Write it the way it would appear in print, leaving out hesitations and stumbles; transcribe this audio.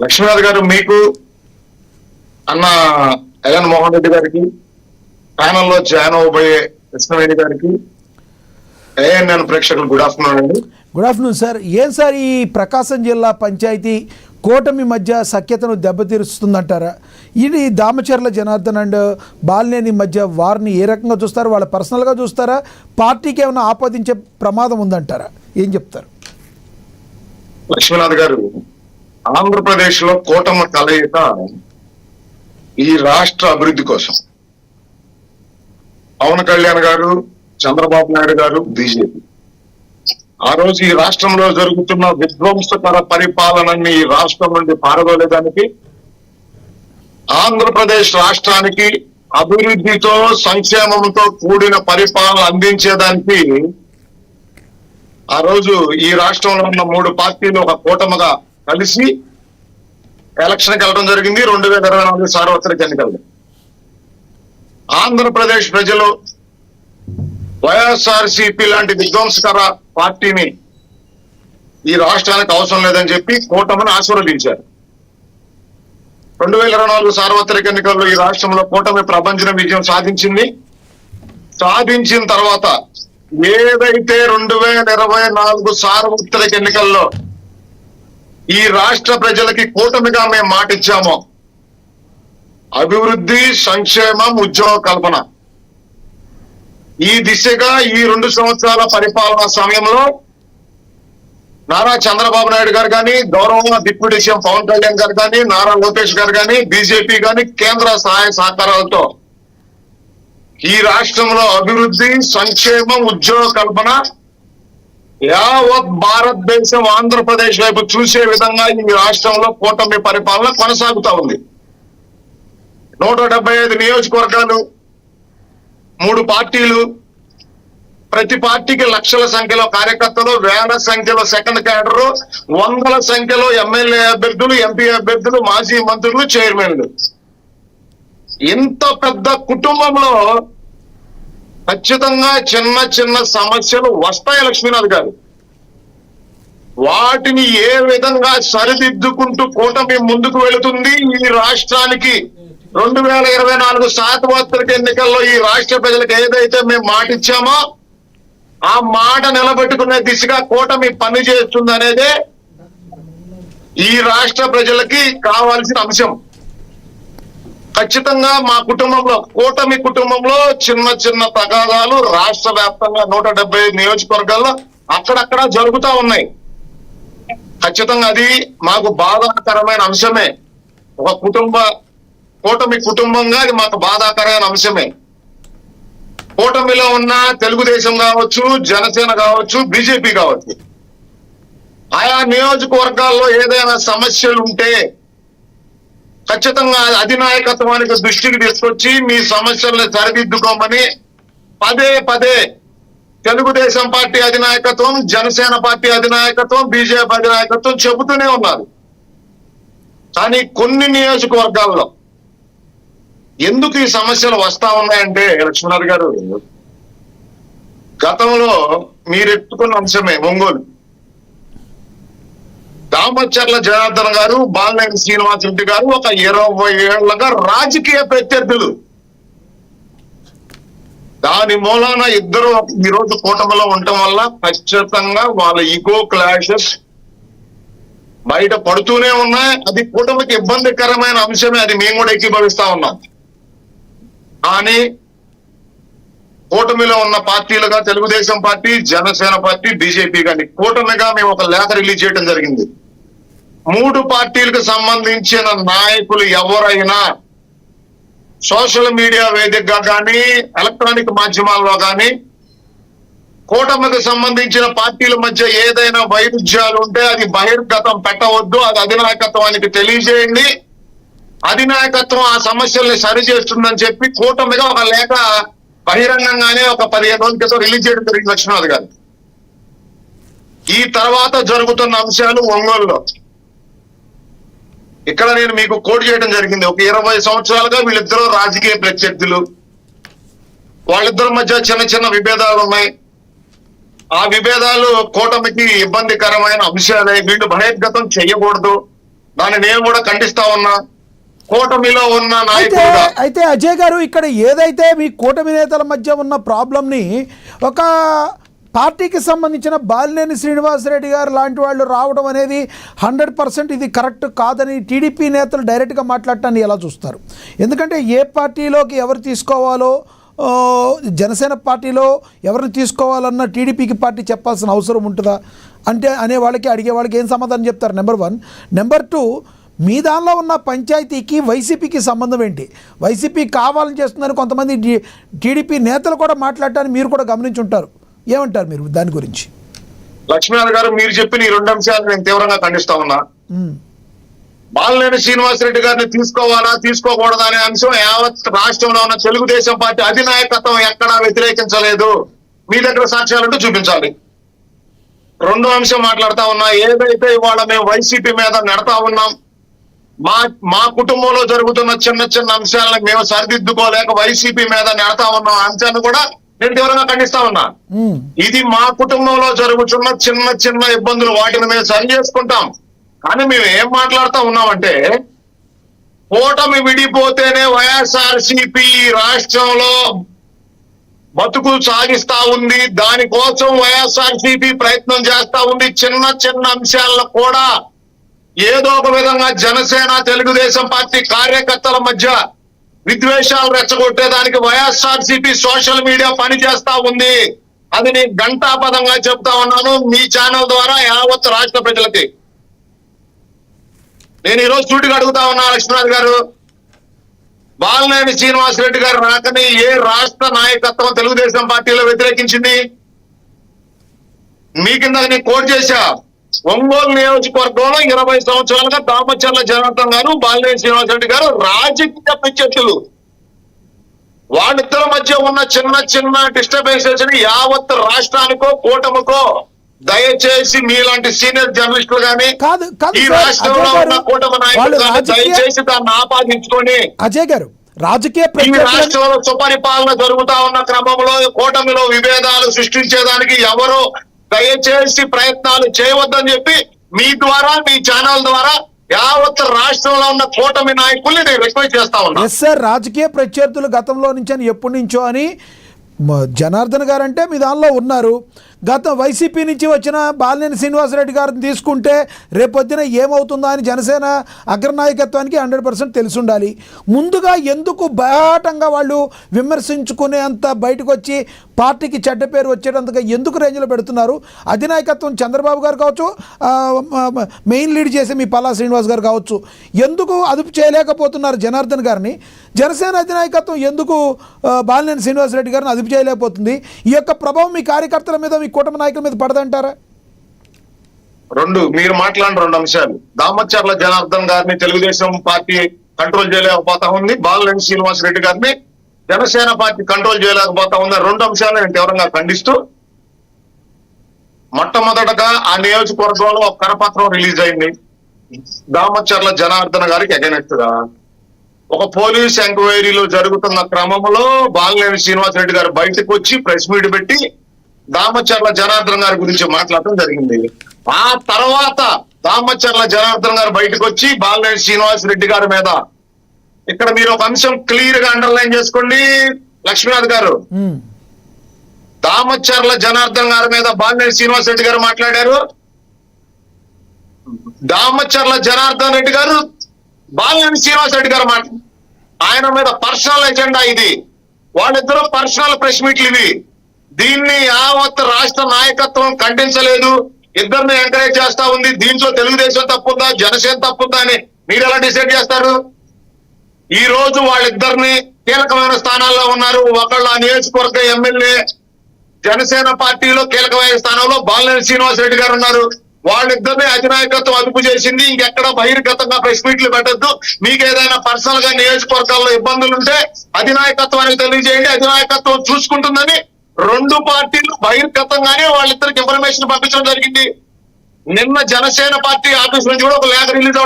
లక్ష్మీనాథ్ గారు, మీకు అన్న జగన్మోహన్ రెడ్డి గారికి, ప్యానల్లో జాయిన్ అవబోయే కృష్ణవేణి గారికి, ఏఎన్ఎన్ ప్రేక్షకులు గుడ్ ఆఫ్టర్నూన్ అండి. Good afternoon sir. ఏం సార్ ఈ ప్రకాశం జిల్లా పంచాయతీ కూటమి మధ్య సఖ్యతను దెబ్బతీరుస్తుందంటారా? ఇది దామచర్ల జనార్దన్ అండ్ బాలినేని మధ్య వారిని ఏ రకంగా చూస్తారు? వాళ్ళ పర్సనల్గా చూస్తారా? పార్టీకి ఏమైనా ఆపాదించే ప్రమాదం ఉందంటారా? ఏం చెప్తారు? లక్ష్మీనాథ్ గారు, ఆంధ్రప్రదేశ్ లో కూటమి కలయిక ఈ రాష్ట్ర అభివృద్ధి కోసం. పవన్ కళ్యాణ్ గారు, చంద్రబాబు నాయుడు గారు, బీజేపీ ఆ రోజు ఈ రాష్ట్రంలో జరుగుతున్న విధ్వంసకర పరిపాలనని ఈ రాష్ట్రం నుండి పారదోలేదానికి, ఆంధ్రప్రదేశ్ రాష్ట్రానికి అభివృద్ధితో సంక్షేమంతో కూడిన పరిపాలన అందించేదానికి ఆ రోజు ఈ రాష్ట్రంలో ఉన్న 3 పార్టీలు ఒక కూటమిగా కలిసి ఎలక్షన్కి వెళ్ళడం జరిగింది. 2024 సార్వత్రిక ఎన్నికలు. ఆంధ్రప్రదేశ్ ప్రజలు వైఎస్ఆర్సీపీ లాంటి విధ్వంసకర పార్టీని ఈ రాష్ట్రానికి అవసరం లేదని చెప్పి కూటమిని ఆశీర్వదించారు. 2024 సార్వత్రిక ఎన్నికల్లో ఈ రాష్ట్రంలో కూటమి ప్రభంజన విజయం సాధించింది. సాధించిన తర్వాత ఏదైతే 2024 సార్వత్రిక ఎన్నికల్లో ఈ రాష్ట్ర ప్రజలకి కూటమిగా మేము మాట ఇచ్చామో, అభివృద్ధి, సంక్షేమం, ఉద్యోగ కల్పన, ఈ దిశగా ఈ 2 సంవత్సరాల పరిపాలనా సమయంలో నారా చంద్రబాబు నాయుడు గారు కానీ, గౌరవ డిప్యూటీ సీఎం పవన్ కళ్యాణ్ గారు కానీ, నారా లోకేష్ గారు కానీ, బీజేపీ కానీ కేంద్ర సహాయ సహకారాలతో ఈ రాష్ట్రంలో అభివృద్ధి, సంక్షేమం, ఉద్యోగ కల్పన యావత్ భారతదేశం ఆంధ్రప్రదేశ్ వైపు చూసే విధంగా ఈ రాష్ట్రంలో కూటమి పరిపాలన కొనసాగుతా ఉంది. 175 నియోజకవర్గాలు, 3 పార్టీలు, ప్రతి పార్టీకి లక్షల సంఖ్యలో కార్యకర్తలు, వేల సంఖ్యలో సెకండ్ క్యాడర్, వందల సంఖ్యలో ఎమ్మెల్యే అభ్యర్థులు, ఎంపీ అభ్యర్థులు, మాజీ మంత్రులు, చైర్మన్లు. ఇంత పెద్ద కుటుంబంలో ఖచ్చితంగా చిన్న చిన్న సమస్యలు వస్తాయి లక్ష్మీనాథ్ గారు. వాటిని ఏ విధంగా సరిదిద్దుకుంటూ కూటమి ముందుకు వెళుతుంది? ఈ రాష్ట్రానికి 2024 సార్వత్రిక ఎన్నికల్లో ఈ రాష్ట్ర ప్రజలకు ఏదైతే మేము మాట ఇచ్చామో ఆ మాట నిలబెట్టుకునే దిశగా కూటమి పని చేస్తుంది అనేదే ఈ రాష్ట్ర ప్రజలకి కావాల్సిన అంశం. ఖచ్చితంగా మా కుటుంబంలో, కూటమి కుటుంబంలో చిన్న చిన్న తగాదాలు రాష్ట్ర వ్యాప్తంగా 175 నియోజకవర్గాల్లో అక్కడక్కడ జరుగుతూ ఉన్నాయి. ఖచ్చితంగా అది మాకు బాధాకరమైన అంశమే. ఒక కూటమి కుటుంబంగా అది మాకు బాధాకరమైన అంశమే. కూటమిలో ఉన్న తెలుగుదేశం కావచ్చు, జనసేన కావచ్చు, బీజేపీ కావచ్చు, ఆయా నియోజకవర్గాల్లో ఏదైనా సమస్యలు ఉంటే ఖచ్చితంగా అధినాయకత్వానికి దృష్టికి తీసుకొచ్చి మీ సమస్యల్ని సరిదిద్దుకోమని పదే పదే తెలుగుదేశం పార్టీ అధినాయకత్వం, జనసేన పార్టీ అధినాయకత్వం, బీజేపీ అధినాయకత్వం చెబుతూనే ఉన్నారు. కానీ కొన్ని నియోజకవర్గాల్లో ఎందుకు ఈ సమస్యలు వస్తా ఉన్నాయంటే లక్ష్మీనాథ్ గారు, గతంలో మీరు ఎత్తుకున్న అంశమే ఒంగోలు. దామచర్ల జనార్దన్ గారు, బాలినేని శ్రీనివాసరెడ్డి గారు ఒక 20 ఏళ్లుగా రాజకీయ ప్రత్యర్థులు. దాని మూలాన ఇద్దరు ఈరోజు కూటమిలో ఉండటం వల్ల ఖచ్చితంగా వాళ్ళ ఈగో క్లాషెస్ బయట పడుతూనే ఉన్నాయి. అది కూటమికి ఇబ్బందికరమైన అంశమే, అది మేము కూడా ఏకీభవిస్తా ఉన్నాం. కానీ కూటమిలో ఉన్న పార్టీలుగా Telugu Desam party, Janasena party, BJP కానీ కూటమిగా మేము ఒక లేఖ రిలీజ్ చేయడం జరిగింది. 3 పార్టీలకు సంబంధించిన నాయకులు ఎవరైనా సోషల్ మీడియా వేదికగా కానీ, ఎలక్ట్రానిక్ మాధ్యమాల్లో కానీ కూటమికి సంబంధించిన పార్టీల మధ్య ఏదైనా వైరుధ్యాలు ఉంటే అది బహిర్గతం పెట్టవద్దు, అది అధినాయకత్వానికి తెలియజేయండి. అధినాయకత్వం ఆ సమస్యల్ని సరిచేస్తుందని చెప్పి కూటమిగా ఒక లేఖ బహిరంగంగానే ఒక 15 రోజుల క్రితం రిలీజ్ చేయడం జరిగింది లక్ష్మీనాథ్ గారు. ఈ తర్వాత జరుగుతున్న అంశాలు ఒంగోలులో. ఇక్కడ నేను మీకు కోట్ చేయడం జరిగింది. ఒక 20 సంవత్సరాలుగా వీళ్ళిద్దరూ రాజకీయ ప్రత్యర్థులు. వాళ్ళిద్దరి మధ్య చిన్న చిన్న విభేదాలు ఉన్నాయి. ఆ విభేదాలు కూటమికి ఇబ్బందికరమైన అంశాలే. వీళ్ళు బహిర్గతం చేయకూడదు, దాన్ని నేను కూడా ఖండిస్తా ఉన్నా. కూటమిలో ఉన్న అయితే నాయకులుగా అయితే అజయ్ గారు, ఇక్కడ ఏదైతే మీ కూటమి నేతల మధ్య ఉన్న ప్రాబ్లంని ఒక పార్టీకి సంబంధించిన బాలినేని శ్రీనివాసరెడ్డి గారు లాంటి వాళ్ళు రావడం అనేది 100% ఇది కరెక్ట్ కాదని టీడీపీ నేతలు డైరెక్ట్గా మాట్లాడటాన్ని ఎలా చూస్తారు? ఎందుకంటే ఏ పార్టీలోకి ఎవరు తీసుకోవాలో, జనసేన పార్టీలో ఎవరిని తీసుకోవాలన్న టీడీపీకి పార్టీ చెప్పాల్సిన అవసరం ఉంటుందా అంటే అనే వాళ్ళకి, అడిగే వాళ్ళకి ఏం సమాధానం చెప్తారు? నెంబర్ 1. నెంబర్ 2, మీ దానిలో ఉన్న పంచాయతీకి వైసీపీకి సంబంధం ఏంటి? వైసీపీ కావాలని చేస్తుందని కొంతమంది టీడీపీ నేతలు కూడా మాట్లాడటాన్ని మీరు కూడా గమనించుంటారు. ఏమంటారు మీరు దాని గురించి? లక్ష్మీనారాయణ గారు, మీరు చెప్పిన ఈ 2 అంశాలు నేను తీవ్రంగా ఖండిస్తా ఉన్నా. బాలినేని శ్రీనివాసరెడ్డి గారిని తీసుకోవాలా తీసుకోకూడదా అనే అంశం యావత్ రాష్ట్రంలో ఉన్న తెలుగుదేశం పార్టీ అధినాయకత్వం ఎక్కడా వ్యతిరేకించలేదు. మీ దగ్గర సాక్ష్యాలంటూ చూపించాలి. 2వ అంశం మాట్లాడుతా ఉన్నా, ఏదైతే ఇవాళ మేము వైసీపీ మీద నెడతా ఉన్నాం, మా కుటుంబంలో జరుగుతున్న చిన్న చిన్న అంశాలను మేము సరిదిద్దుకోలేక వైసీపీ మీద నెడతా ఉన్నాం అంశాన్ని కూడా నేను తీవ్రంగా ఖండిస్తా ఉన్నా. ఇది మా కుటుంబంలో జరుగుతున్న చిన్న చిన్న ఇబ్బందులు, వాటిని మేము సరి చేసుకుంటాం. కానీ మేము ఏం మాట్లాడుతూ ఉన్నామంటే, కూటమి విడిపోతేనే వైఎస్ఆర్సీపీ రాష్ట్రంలో బతుకు సాగిస్తా ఉంది, దానికోసం వైఎస్ఆర్సీపీ ప్రయత్నం చేస్తా ఉంది. చిన్న చిన్న అంశాలను కూడా ఏదో ఒక విధంగా జనసేన తెలుగుదేశం పార్టీ కార్యకర్తల మధ్య విద్వేషాలు రెచ్చగొట్టేదానికి వైఎస్ఆర్సీపీ సోషల్ మీడియా పని చేస్తా ఉంది. అది నేను ఘంటాపదంగా చెప్తా ఉన్నాను మీ ఛానల్ ద్వారా యావత్ రాష్ట్ర ప్రజలకి. నేను ఈరోజు సూటిగా అడుగుతా ఉన్నా లక్ష్మీనాథ్ గారు, బాలినేని శ్రీనివాసరెడ్డి గారు రాకని ఏ రాష్ట్ర నాయకత్వం తెలుగుదేశం పార్టీలో వ్యతిరేకించింది? మీ కింద నేను కోట్ చేశా, ఒంగోలు నియోజకవర్గంలో 20 సంవత్సరాలుగా దామచర్ల జనార్దన్ గారు, బాలినేని శ్రీనివాసరెడ్డి గారు రాజకీయ ప్రత్యర్థులు. వాళ్ళిద్దరి మధ్య ఉన్న చిన్న చిన్న డిస్టర్బెన్సెస్ ని యావత్ రాష్ట్రానికో కూటమికో దయచేసి మీలాంటి సీనియర్ జర్నలిస్టులు గానీ ఈ రాష్ట్రంలో ఉన్న కూటమి నాయకులు దయచేసి దాన్ని ఆపాదించుకొని, అజయ్ గారు, రాజకీయ ఈ రాష్ట్రంలో సుపరిపాలన జరుగుతా ఉన్న క్రమంలో కూటమిలో విభేదాలు సృష్టించేదానికి ఎవరు దయచేసి ప్రయత్నాలు చేయవద్దని చెప్పి మీ ద్వారా, మీ ఛానల్ ద్వారా యావత్ రాష్ట్రంలో ఉన్న కూటమి నాయకుల్ని నేను రిక్వెస్ట్ చేస్తా ఉన్నా. ఎస్ సార్, రాజకీయ ప్రత్యర్థులు గతంలో నుంచి అని ఎప్పటి నుంచో అని జనార్దన్ గారు అంటే మీ దానిలో ఉన్నారు. గత వైసీపీ నుంచి వచ్చిన బాలినేని శ్రీనివాసరెడ్డి గారిని తీసుకుంటే రేపొద్దున ఏమవుతుందో అని జనసేన అగ్రనాయకత్వానికి 100% తెలిసి ఉండాలి. ముందుగా ఎందుకు బయాటంగా వాళ్ళు విమర్శించుకునేంత బయటకు వచ్చి పార్టీకి చెడ్డ పేరు వచ్చేటంతగా ఎందుకు రేంజ్లో పెడుతున్నారు? అధినాయకత్వం చంద్రబాబు గారు కావచ్చు, మెయిన్ లీడ్ చేసే మీ పల్లా శ్రీనివాస్ గారు కావచ్చు, ఎందుకు అదుపు చేయలేకపోతున్నారు జనార్దన్ గారిని? జనసేన అధినాయకత్వం ఎందుకు బాలినేని శ్రీనివాసరెడ్డి గారిని అదుపు చేయలేకపోతుంది? ఈ యొక్క ప్రభావం మీ కార్యకర్తల మీద, మీ కూటమి నాయకుల మీద పడదంటారా? మీరు మాట్లాడిన 2 అంశాలు, దామచర్ల జనార్దన్ గారిని తెలుగుదేశం పార్టీ కంట్రోల్ చేయలేకపోతా ఉంది, బాలినేని శ్రీనివాసరెడ్డి గారిని జనసేన పార్టీ కంట్రోల్ చేయలేకపోతా ఉంది. 2 అంశాలు నేను తీవ్రంగా ఖండిస్తూ, మొట్టమొదటగా ఆ నియోజకవర్గంలో ఒక కరపత్రం రిలీజ్ అయింది దామచర్ల జనార్దన్ గారికి అగైనెస్ట్ గా. ఒక పోలీస్ ఎంక్వైరీలో జరుగుతున్న క్రమంలో బాలినేని శ్రీనివాసరెడ్డి గారు బయటకు వచ్చి ప్రెస్ మీట్ పెట్టి దామచర్ల జనార్దన్ గారి గురించి మాట్లాడటం జరిగింది. ఆ తర్వాత దామచర్ల జనార్దన్ గారు బయటకు వచ్చి బాలినేని శ్రీనివాసరెడ్డి గారి మీద, ఇక్కడ మీరు ఒక అంశం క్లియర్ గా అండర్లైన్ చేసుకోండి లక్ష్మీనాథ్ గారు, దామచర్ల జనార్దన్ గారి మీద బాలినేని శ్రీనివాసరెడ్డి గారు మాట్లాడారు. దామచర్ల జనార్దన్ రెడ్డి గారు బాలినేని శ్రీనివాసరెడ్డి గారు ఆయన మీద పర్సనల్ ఎజెండా ఇది. వాళ్ళిద్దరూ పర్సనల్ ప్రెస్ మీట్లు ఇవి. దీన్ని యావత్ రాష్ట్ర నాయకత్వం ఖండించలేదు, ఇద్దరిని ఎంకరేజ్ చేస్తా ఉంది. దీంట్లో తెలుగుదేశం తప్పుందా, జనసేన తప్పుందా అని మీరు ఎలా డిసైడ్ చేస్తారు? ఈ రోజు వాళ్ళిద్దరిని కీలకమైన స్థానాల్లో ఉన్నారు. ఒకళ్ళు ఆ నియోజకవర్గ ఎమ్మెల్యే, జనసేన పార్టీలో కీలకమైన స్థానంలో బాలినేని శ్రీనివాసరెడ్డి గారు ఉన్నారు. వాళ్ళిద్దరిని అధినాయకత్వం అదుపు చేసింది. ఇంకెక్కడ బహిర్గతంగా ప్రెస్ మీట్లు పెట్టద్దు. మీకు ఏదైనా పర్సనల్ గా నియోజకవర్గాల్లో ఇబ్బందులు ఉంటే అధినాయకత్వానికి తెలియజేయండి, అధినాయకత్వం చూసుకుంటుందని 2 పార్టీలు బహిర్గతంగానే వాళ్ళిద్దరికి ఇన్ఫర్మేషన్ పంపించడం జరిగింది. నిన్న జనసేన పార్టీ ఆఫీస్ నుంచి కూడా ఒక లేఖ రిలీజ్